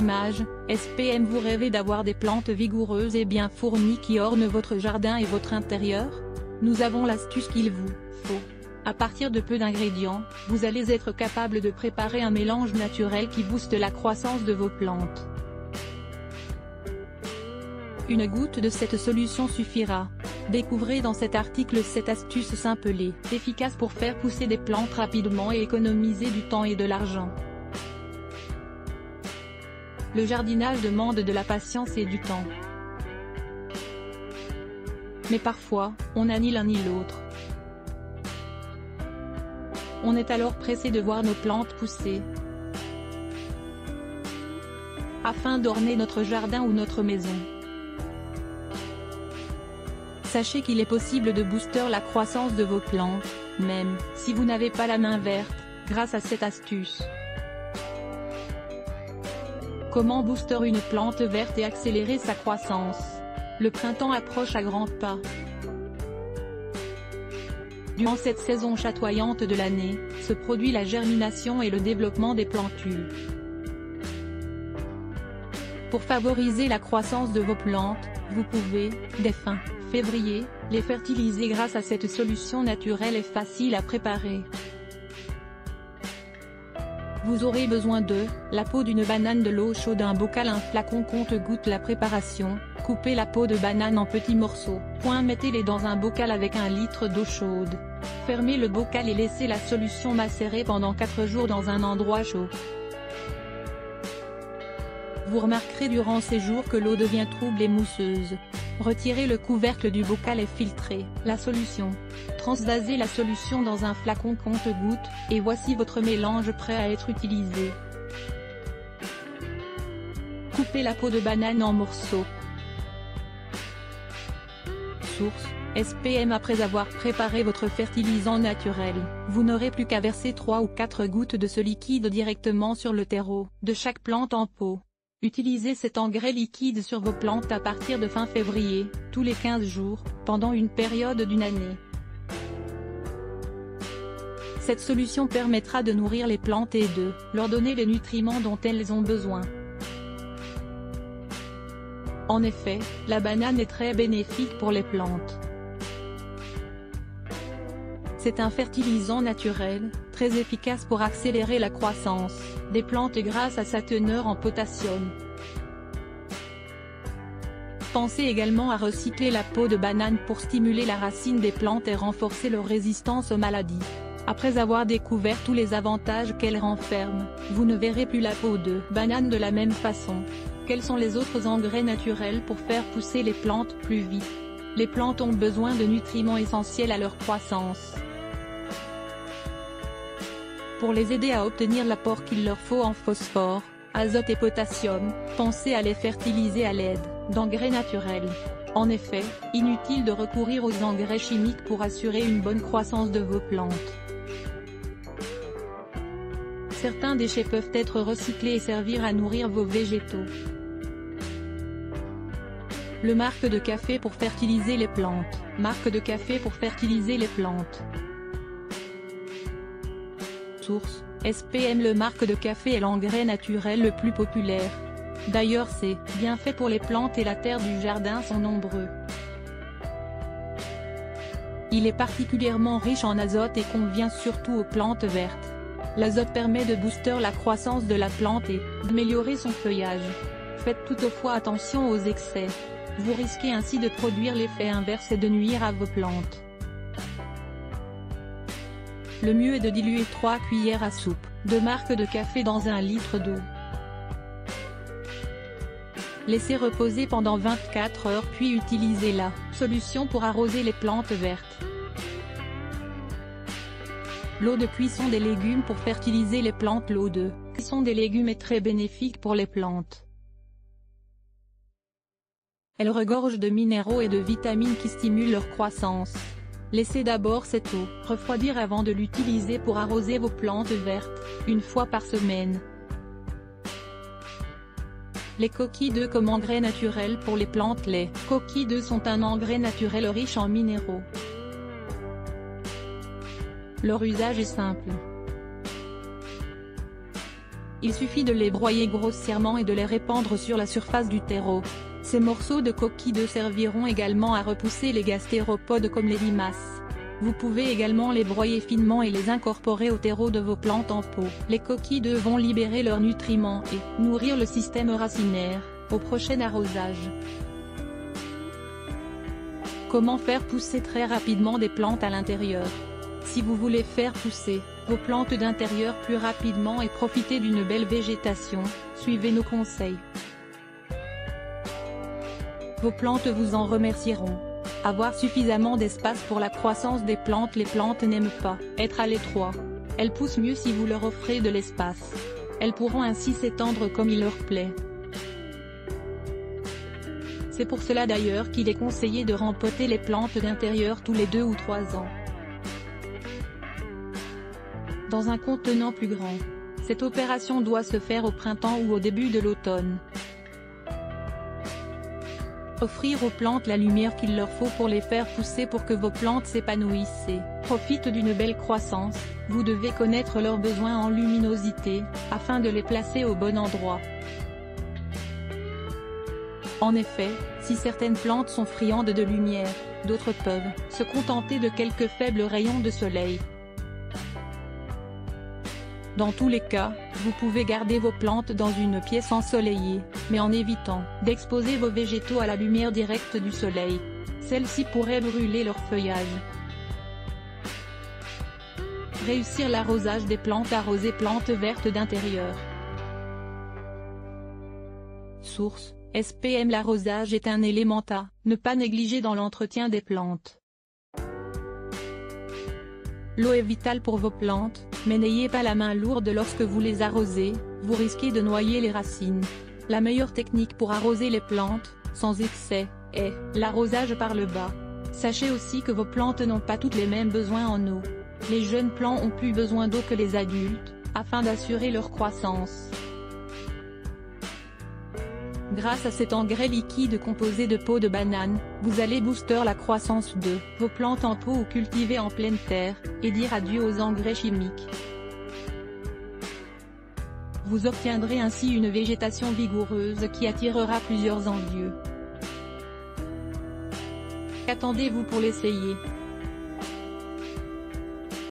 image, SPM. Vous rêvez d'avoir des plantes vigoureuses et bien fournies qui ornent votre jardin et votre intérieur? Nous avons l'astuce qu'il vous faut. À partir de peu d'ingrédients, vous allez être capable de préparer un mélange naturel qui booste la croissance de vos plantes. Une goutte de cette solution suffira. Découvrez dans cet article 7 astuces simples et efficaces pour faire pousser des plantes rapidement et économiser du temps et de l'argent. Le jardinage demande de la patience et du temps. Mais parfois, on n'a ni l'un ni l'autre. On est alors pressé de voir nos plantes pousser. Afin d'orner notre jardin ou notre maison. Sachez qu'il est possible de booster la croissance de vos plantes, même si vous n'avez pas la main verte, grâce à cette astuce. Comment booster une plante verte et accélérer sa croissance? Le printemps approche à grands pas. Durant cette saison chatoyante de l'année, se produit la germination et le développement des plantules. Pour favoriser la croissance de vos plantes, vous pouvez, dès fin février, les fertiliser grâce à cette solution naturelle et facile à préparer. Vous aurez besoin de la peau d'une banane, de l'eau chaude, un bocal, un flacon compte-gouttes. La préparation: coupez la peau de banane en petits morceaux, mettez-les dans un bocal avec 1 litre d'eau chaude. Fermez le bocal et laissez la solution macérer pendant 4 jours dans un endroit chaud. Vous remarquerez durant ces jours que l'eau devient trouble et mousseuse. Retirez le couvercle du bocal et filtrez la solution. Transvasez la solution dans un flacon compte-gouttes, et voici votre mélange prêt à être utilisé. Coupez la peau de banane en morceaux. Source: SPM. Après avoir préparé votre fertilisant naturel, vous n'aurez plus qu'à verser 3 ou 4 gouttes de ce liquide directement sur le terreau de chaque plante en pot. Utilisez cet engrais liquide sur vos plantes à partir de fin février, tous les 15 jours, pendant une période d'une année. Cette solution permettra de nourrir les plantes et de leur donner les nutriments dont elles ont besoin. En effet, la banane est très bénéfique pour les plantes. C'est un fertilisant naturel, très efficace pour accélérer la croissance des plantes grâce à sa teneur en potassium. Pensez également à recycler la peau de banane pour stimuler la racine des plantes et renforcer leur résistance aux maladies. Après avoir découvert tous les avantages qu'elle renferme, vous ne verrez plus la peau de banane de la même façon. Quels sont les autres engrais naturels pour faire pousser les plantes plus vite? Les plantes ont besoin de nutriments essentiels à leur croissance. Pour les aider à obtenir l'apport qu'il leur faut en phosphore, azote et potassium, pensez à les fertiliser à l'aide d'engrais naturels. En effet, inutile de recourir aux engrais chimiques pour assurer une bonne croissance de vos plantes. Certains déchets peuvent être recyclés et servir à nourrir vos végétaux. Le marc de café pour fertiliser les plantes. Marc de café pour fertiliser les plantes. Source: SPM. Le marc de café est l'engrais naturel le plus populaire. D'ailleurs, ses bienfaits pour les plantes et la terre du jardin sont nombreux. Il est particulièrement riche en azote et convient surtout aux plantes vertes. L'azote permet de booster la croissance de la plante et d'améliorer son feuillage. Faites toutefois attention aux excès. Vous risquez ainsi de produire l'effet inverse et de nuire à vos plantes. Le mieux est de diluer 3 cuillères à soupe de marc de café dans 1 litre d'eau. Laissez reposer pendant 24 heures puis utilisez la solution pour arroser les plantes vertes. L'eau de cuisson des légumes pour fertiliser les plantes. L'eau de cuisson des légumes est très bénéfique pour les plantes. Elle regorge de minéraux et de vitamines qui stimulent leur croissance. Laissez d'abord cette eau refroidir avant de l'utiliser pour arroser vos plantes vertes, 1 fois par semaine. Les coquilles d'œufs comme engrais naturel pour les plantes. Les coquilles d'œufs sont un engrais naturel riche en minéraux. Leur usage est simple. Il suffit de les broyer grossièrement et de les répandre sur la surface du terreau. Ces morceaux de coquilles d'œufs serviront également à repousser les gastéropodes comme les limaces. Vous pouvez également les broyer finement et les incorporer au terreau de vos plantes en pot. Les coquilles d'œufs vont libérer leurs nutriments et nourrir le système racinaire, au prochain arrosage. Comment faire pousser très rapidement des plantes à l'intérieur? Si vous voulez faire pousser vos plantes d'intérieur plus rapidement et profiter d'une belle végétation, suivez nos conseils. Vos plantes vous en remercieront. Avoir suffisamment d'espace pour la croissance des plantes. Les plantes n'aiment pas être à l'étroit. Elles poussent mieux si vous leur offrez de l'espace. Elles pourront ainsi s'étendre comme il leur plaît. C'est pour cela d'ailleurs qu'il est conseillé de rempoter les plantes d'intérieur tous les 2 ou 3 ans. Dans un contenant plus grand. Cette opération doit se faire au printemps ou au début de l'automne. Offrir aux plantes la lumière qu'il leur faut pour les faire pousser. Pour que vos plantes s'épanouissent et profitent d'une belle croissance, vous devez connaître leurs besoins en luminosité, afin de les placer au bon endroit. En effet, si certaines plantes sont friandes de lumière, d'autres peuvent se contenter de quelques faibles rayons de soleil. Dans tous les cas, vous pouvez garder vos plantes dans une pièce ensoleillée, mais en évitant d'exposer vos végétaux à la lumière directe du soleil. Celle-ci pourrait brûler leur feuillage. Réussir l'arrosage des plantes. Arroser plantes vertes d'intérieur. Source: SPM. L'arrosage est un élément à ne pas négliger dans l'entretien des plantes. L'eau est vitale pour vos plantes, mais n'ayez pas la main lourde lorsque vous les arrosez, vous risquez de noyer les racines. La meilleure technique pour arroser les plantes, sans excès, est l'arrosage par le bas. Sachez aussi que vos plantes n'ont pas toutes les mêmes besoins en eau. Les jeunes plants ont plus besoin d'eau que les adultes, afin d'assurer leur croissance. Grâce à cet engrais liquide composé de peau de banane, vous allez booster la croissance de vos plantes en pot ou cultivées en pleine terre, et dire adieu aux engrais chimiques. Vous obtiendrez ainsi une végétation vigoureuse qui attirera plusieurs envieux. Qu'attendez-vous pour l'essayer?